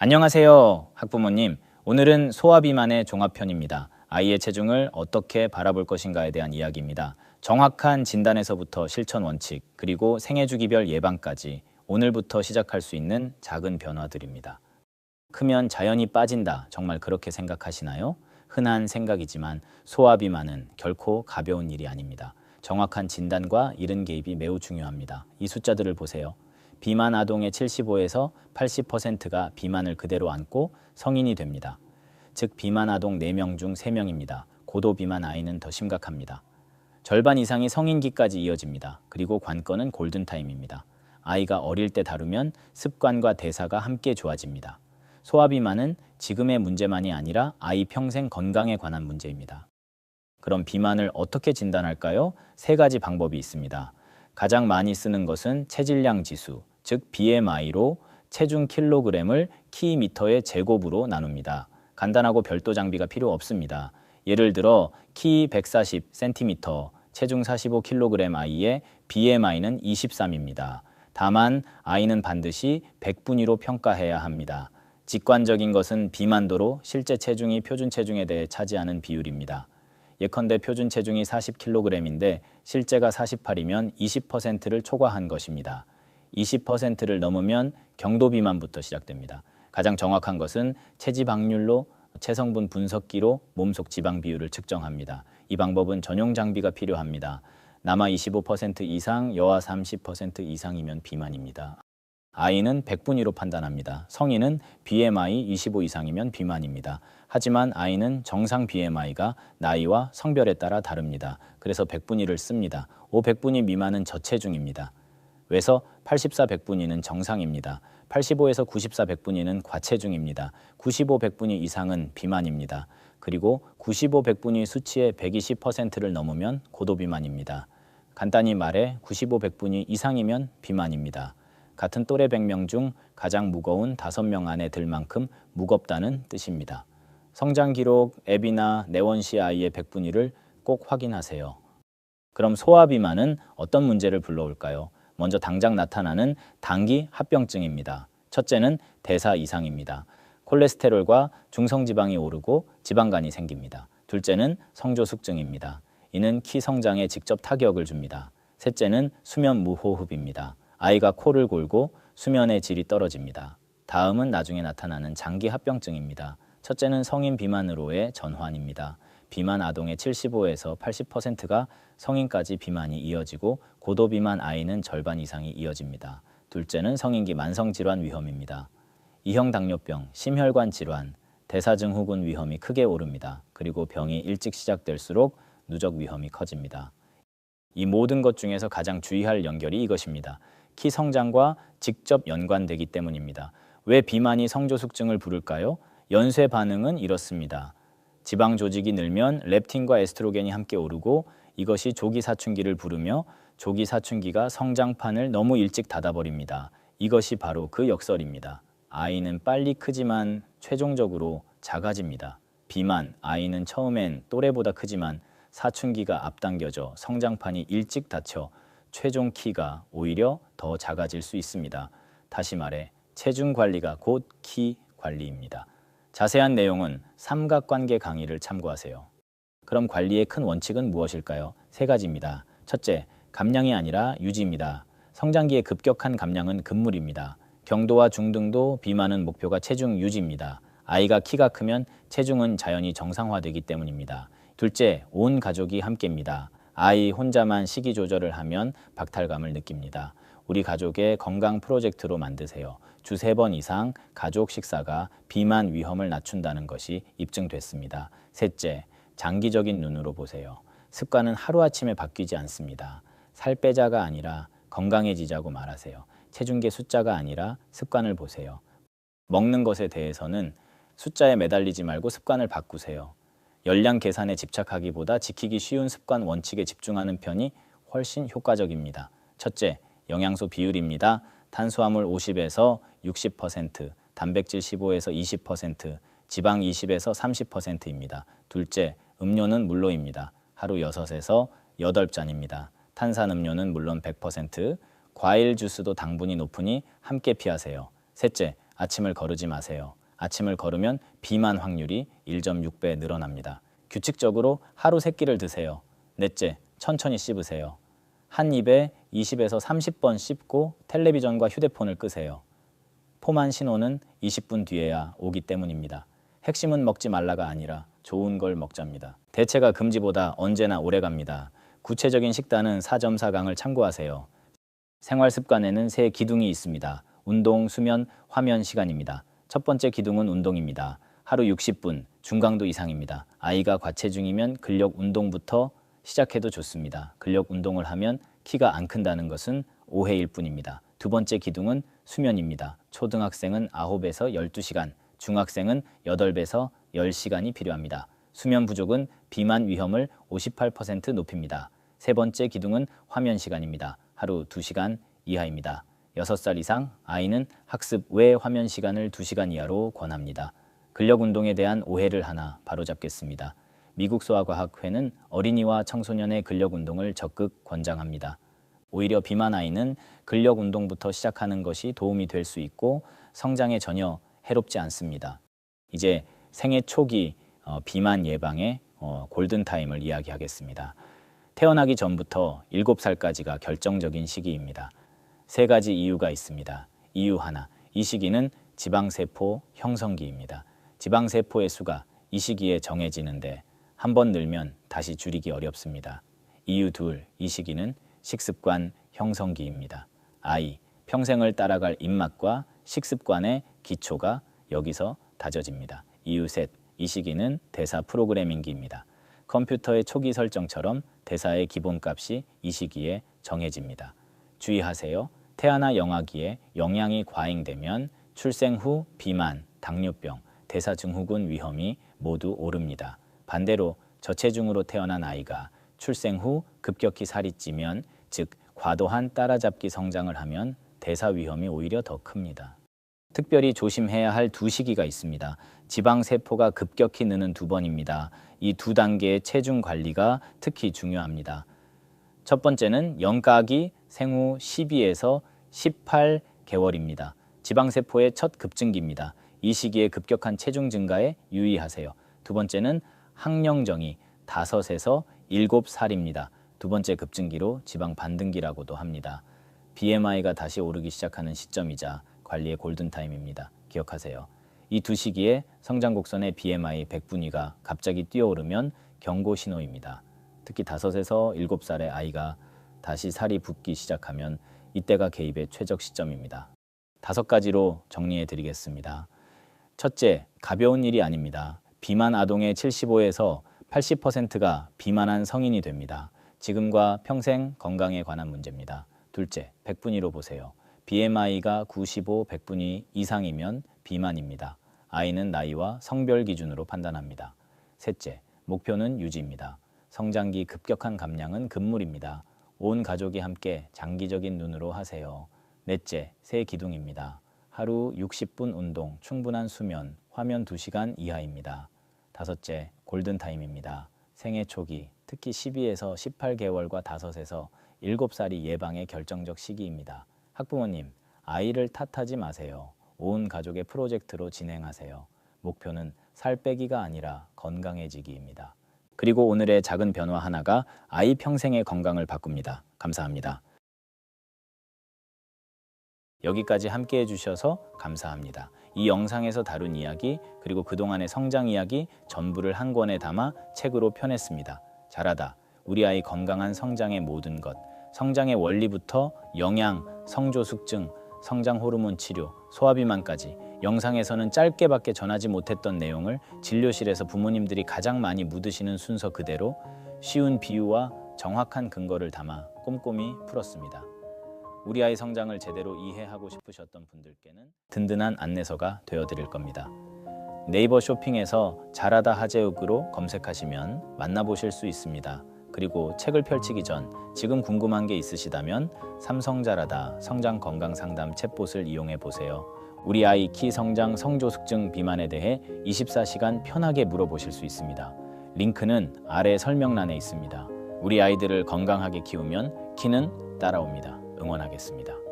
안녕하세요, 학부모님. 오늘은 소화비만의 종합편입니다. 아이의 체중을 어떻게 바라볼 것인가에 대한 이야기입니다. 정확한 진단에서부터 실천 원칙, 그리고 생애주기별 예방까지 오늘부터 시작할 수 있는 작은 변화들입니다. 크면 자연히 빠진다, 정말 그렇게 생각하시나요? 흔한 생각이지만 소화비만은 결코 가벼운 일이 아닙니다. 정확한 진단과 이른 개입이 매우 중요합니다. 이 숫자들을 보세요. 비만 아동의 75에서 80%가 비만을 그대로 안고 성인이 됩니다. 즉 비만 아동 4명 중 3명입니다. 고도 비만 아이는 더 심각합니다. 절반 이상이 성인기까지 이어집니다. 그리고 관건은 골든타임입니다. 아이가 어릴 때 다루면 습관과 대사가 함께 좋아집니다. 소화비만은 지금의 문제만이 아니라 아이 평생 건강에 관한 문제입니다. 그럼 비만을 어떻게 진단할까요? 3가지 방법이 있습니다. 가장 많이 쓰는 것은 체질량 지수, 즉 BMI로 체중 킬로그램을 키미터의 제곱으로 나눕니다. 간단하고 별도 장비가 필요 없습니다. 예를 들어 키 140cm, 체중 45kg 아이의 BMI는 23입니다. 다만 아이는 반드시 100분위로 평가해야 합니다. 직관적인 것은 비만도로 실제 체중이 표준 체중에 대해 차지하는 비율입니다. 예컨대 표준 체중이 40kg인데 실제가 48이면 20%를 초과한 것입니다. 20%를 넘으면 경도 비만부터 시작됩니다. 가장 정확한 것은 체지방률로 체성분 분석기로 몸속 지방 비율을 측정합니다. 이 방법은 전용 장비가 필요합니다. 남아 25% 이상, 여아 30% 이상이면 비만입니다. 아이는 100분위로 판단합니다. 성인은 BMI 25 이상이면 비만입니다. 하지만 아이는 정상 BMI가 나이와 성별에 따라 다릅니다. 그래서 100분위를 씁니다. 500분위 미만은 저체중입니다. 외서 84 100분위는 정상입니다. 85에서 94 100분위는 과체중입니다. 95 100분위 이상은 비만입니다. 그리고 95 100분위 수치의 120%를 넘으면 고도 비만입니다. 간단히 말해 95 100분위 이상이면 비만입니다. 같은 또래 100명 중 가장 무거운 5명 안에 들 만큼 무겁다는 뜻입니다. 성장 기록 앱이나 내원시 아이의 100분위를 꼭 확인하세요. 그럼 소화비만은 어떤 문제를 불러올까요? 먼저 당장 나타나는 단기 합병증입니다. 첫째는 대사 이상입니다. 콜레스테롤과 중성지방이 오르고 지방간이 생깁니다. 둘째는 성조숙증입니다. 이는 키 성장에 직접 타격을 줍니다. 셋째는 수면 무호흡입니다. 아이가 코를 골고 수면의 질이 떨어집니다. 다음은 나중에 나타나는 장기 합병증입니다. 첫째는 성인 비만으로의 전환입니다. 비만 아동의 75에서 80%가 성인까지 비만이 이어지고 고도 비만 아이는 절반 이상이 이어집니다. 둘째는 성인기 만성질환 위험입니다. 2형 당뇨병, 심혈관 질환, 대사증후군 위험이 크게 오릅니다. 그리고 병이 일찍 시작될수록 누적 위험이 커집니다. 이 모든 것 중에서 가장 주의할 연결이 이것입니다. 키 성장과 직접 연관되기 때문입니다. 왜 비만이 성조숙증을 부를까요? 연쇄 반응은 이렇습니다. 지방 조직이 늘면 렙틴과 에스트로겐이 함께 오르고 이것이 조기 사춘기를 부르며 조기 사춘기가 성장판을 너무 일찍 닫아버립니다. 이것이 바로 그 역설입니다. 아이는 빨리 크지만 최종적으로 작아집니다. 비만, 아이는 처음엔 또래보다 크지만 사춘기가 앞당겨져 성장판이 일찍 닫혀 최종 키가 오히려 더 작아질 수 있습니다. 다시 말해 체중 관리가 곧 키 관리입니다. 자세한 내용은 삼각관계 강의를 참고하세요. 그럼 관리의 큰 원칙은 무엇일까요? 3가지입니다. 첫째, 감량이 아니라 유지입니다. 성장기의 급격한 감량은 금물입니다. 경도와 중등도 비만은 목표가 체중 유지입니다. 아이가 키가 크면 체중은 자연히 정상화되기 때문입니다. 둘째, 온 가족이 함께입니다. 아이 혼자만 식이 조절을 하면 박탈감을 느낍니다. 우리 가족의 건강 프로젝트로 만드세요. 주 3번 이상 가족 식사가 비만 위험을 낮춘다는 것이 입증됐습니다. 셋째, 장기적인 눈으로 보세요. 습관은 하루아침에 바뀌지 않습니다. 살 빼자가 아니라 건강해지자고 말하세요. 체중계 숫자가 아니라 습관을 보세요. 먹는 것에 대해서는 숫자에 매달리지 말고 습관을 바꾸세요. 열량 계산에 집착하기보다 지키기 쉬운 습관 원칙에 집중하는 편이 훨씬 효과적입니다. 첫째, 영양소 비율입니다. 탄수화물 50에서 60%, 단백질 15에서 20%, 지방 20에서 30%입니다. 둘째, 음료는 물로입니다. 하루 6에서 8잔입니다. 탄산음료는 물론 100%, 과일 주스도 당분이 높으니 함께 피하세요. 셋째, 아침을 거르지 마세요. 아침을 걸으면 비만 확률이 1.6배 늘어납니다. 규칙적으로 하루 3끼를 드세요. 넷째, 천천히 씹으세요. 한 입에 20에서 30번 씹고 텔레비전과 휴대폰을 끄세요. 포만 신호는 20분 뒤에야 오기 때문입니다. 핵심은 먹지 말라가 아니라 좋은 걸 먹자입니다. 대체가 금지보다 언제나 오래갑니다. 구체적인 식단은 4.4강을 참고하세요. 생활 습관에는 세 기둥이 있습니다. 운동, 수면, 화면 시간입니다. 첫 번째 기둥은 운동입니다. 하루 60분, 중강도 이상입니다. 아이가 과체중이면 근력 운동부터 시작해도 좋습니다. 근력 운동을 하면 키가 안 큰다는 것은 오해일 뿐입니다. 두 번째 기둥은 수면입니다. 초등학생은 9에서 12시간, 중학생은 8에서 10시간이 필요합니다. 수면 부족은 비만 위험을 58% 높입니다. 세 번째 기둥은 화면 시간입니다. 하루 2시간 이하입니다. 6살 이상 아이는 학습 외 화면 시간을 2시간 이하로 권합니다. 근력 운동에 대한 오해를 하나 바로잡겠습니다. 미국 소아과학회는 어린이와 청소년의 근력 운동을 적극 권장합니다. 오히려 비만 아이는 근력 운동부터 시작하는 것이 도움이 될 수 있고 성장에 전혀 해롭지 않습니다. 이제 생애 초기 비만 예방의 골든타임을 이야기하겠습니다. 태어나기 전부터 7살까지가 결정적인 시기입니다. 3가지 이유가 있습니다. 이유 하나, 이 시기는 지방세포 형성기입니다. 지방세포의 수가 이 시기에 정해지는데 한 번 늘면 다시 줄이기 어렵습니다. 이유 둘, 이 시기는 식습관 형성기입니다. 아이, 평생을 따라갈 입맛과 식습관의 기초가 여기서 다져집니다. 이유 셋, 이 시기는 대사 프로그래밍기입니다. 컴퓨터의 초기 설정처럼 대사의 기본값이 이 시기에 정해집니다. 주의하세요. 태아나 영아기에 영양이 과잉되면 출생 후 비만, 당뇨병, 대사증후군 위험이 모두 오릅니다. 반대로 저체중으로 태어난 아이가 출생 후 급격히 살이 찌면, 즉 과도한 따라잡기 성장을 하면 대사 위험이 오히려 더 큽니다. 특별히 조심해야 할 2시기가 있습니다. 지방세포가 급격히 느는 2번입니다. 이 2단계의 체중 관리가 특히 중요합니다. 첫 번째는 영가기 생후 12에서 18개월입니다. 지방세포의 첫 급증기입니다. 이 시기에 급격한 체중 증가에 유의하세요. 두 번째는 항령정이 5에서 7살입니다. 두 번째 급증기로 지방 반등기라고도 합니다. BMI가 다시 오르기 시작하는 시점이자 관리의 골든타임입니다. 기억하세요. 이 2시기에 성장곡선의 BMI 100분위가 갑자기 뛰어오르면 경고 신호입니다. 특히 5에서 7살의 아이가 다시 살이 붓기 시작하면 이때가 개입의 최적 시점입니다. 5가지로 정리해 드리겠습니다. 첫째, 가벼운 일이 아닙니다. 비만 아동의 75에서 80%가 비만한 성인이 됩니다. 지금과 평생 건강에 관한 문제입니다. 둘째, 100분위로 보세요. BMI가 95, 100분위 이상이면 비만입니다. 아이는 나이와 성별 기준으로 판단합니다. 셋째, 목표는 유지입니다. 성장기 급격한 감량은 금물입니다. 온 가족이 함께 장기적인 눈으로 하세요. 넷째, 새 기둥입니다. 하루 60분 운동, 충분한 수면, 화면 2시간 이하입니다. 다섯째, 골든타임입니다. 생애 초기, 특히 12에서 18개월과 5에서 7살이 예방의 결정적 시기입니다. 학부모님, 아이를 탓하지 마세요. 온 가족의 프로젝트로 진행하세요. 목표는 살 빼기가 아니라 건강해지기입니다. 그리고 오늘의 작은 변화 하나가 아이 평생의 건강을 바꿉니다. 감사합니다. 여기까지 함께 해주셔서 감사합니다. 이 영상에서 다룬 이야기 그리고 그동안의 성장 이야기 전부를 한 권에 담아 책으로 펴냈습니다. 자라다, 우리 아이 건강한 성장의 모든 것, 성장의 원리부터 영양, 성조 숙증, 성장 호르몬 치료, 소화비만까지 영상에서는 짧게밖에 전하지 못했던 내용을 진료실에서 부모님들이 가장 많이 묻으시는 순서 그대로 쉬운 비유와 정확한 근거를 담아 꼼꼼히 풀었습니다. 우리 아이 성장을 제대로 이해하고 싶으셨던 분들께는 든든한 안내서가 되어드릴 겁니다. 네이버 쇼핑에서 자라다 하재욱으로 검색하시면 만나보실 수 있습니다. 그리고 책을 펼치기 전 지금 궁금한 게 있으시다면 삼성자라다 성장건강상담 챗봇을 이용해 보세요. 우리 아이 키 성장 성조숙증 비만에 대해 24시간 편하게 물어보실 수 있습니다. 링크는 아래 설명란에 있습니다. 우리 아이들을 건강하게 키우면 키는 따라옵니다. 응원하겠습니다.